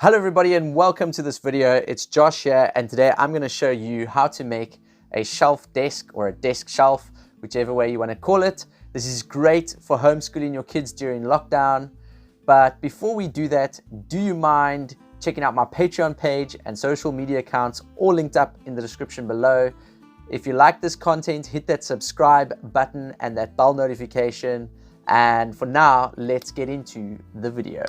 Hello everybody and welcome to this video. It's Josh here, and today I'm going to show you how to make a shelf desk or a desk shelf, whichever way you want to call it. This is great for homeschooling your kids during lockdown. But before we do that, do you mind checking out my Patreon page and social media accounts, all linked up in the description below. If you like this content, hit that subscribe button and that bell notification. And for now, let's get into the video.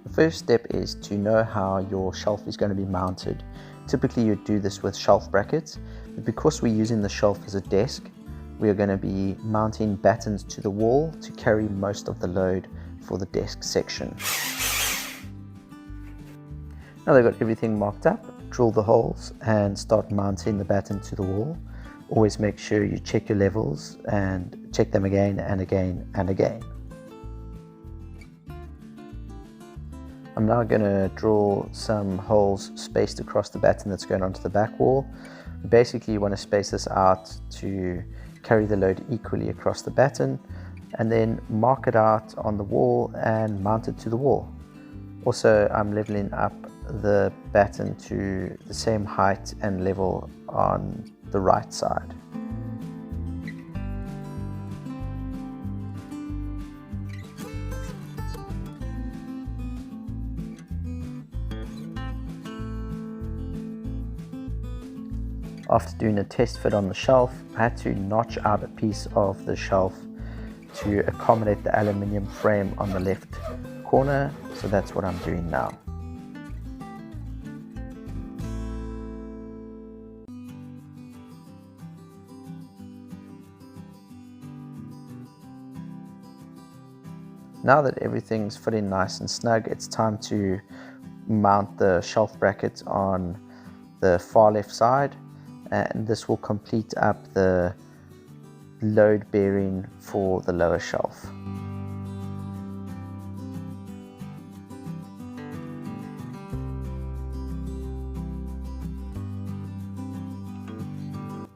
The first step is to know how your shelf is going to be mounted. Typically you'd do this with shelf brackets, but because we're using the shelf as a desk, we are going to be mounting battens to the wall to carry most of the load for the desk section. Now they've got everything marked up, drill the holes and start mounting the batten to the wall. Always make sure you check your levels and check them again and again and again. I'm now going to draw some holes spaced across the batten that's going onto the back wall. Basically you want to space this out to carry the load equally across the batten, and then mark it out on the wall and mount it to the wall. Also, I'm leveling up the batten to the same height and level on the right side. After doing a test fit on the shelf, I had to notch out a piece of the shelf to accommodate the aluminium frame on the left corner, so that's what I'm doing now. Now that everything's fitting nice and snug, it's time to mount the shelf bracket on the far left side, and this will complete up the load bearing for the lower shelf.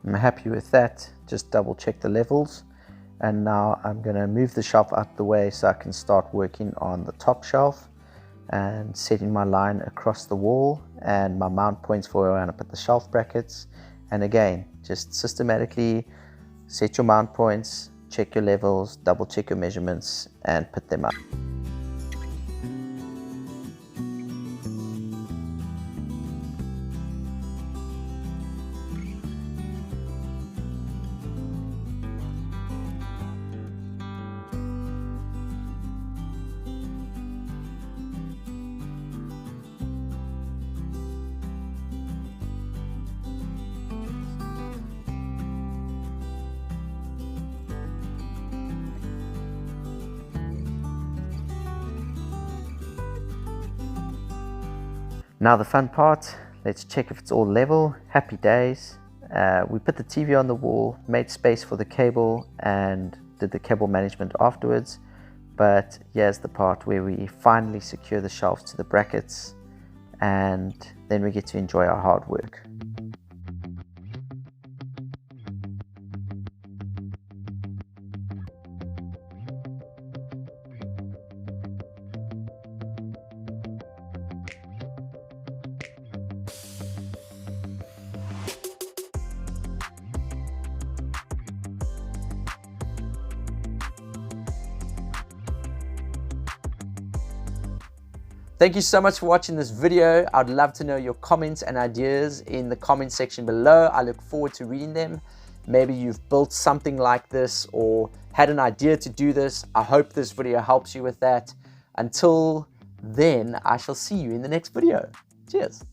I'm happy with that, just double check the levels, and now I'm going to move the shelf out the way so I can start working on the top shelf and setting my line across the wall and my mount points for where I want to put the shelf brackets. And again, just systematically set your mount points, check your levels, double check your measurements and put them up. Now the fun part, let's check if it's all level. Happy days. We put the TV on the wall, made space for the cable and did the cable management afterwards. But here's the part where we finally secure the shelves to the brackets, and then we get to enjoy our hard work. Thank you so much for watching this video. I'd love to know your comments and ideas in the comment section below. I look forward to reading them. Maybe you've built something like this or had an idea to do this. I hope this video helps you with that. Until then, I shall see you in the next video. Cheers.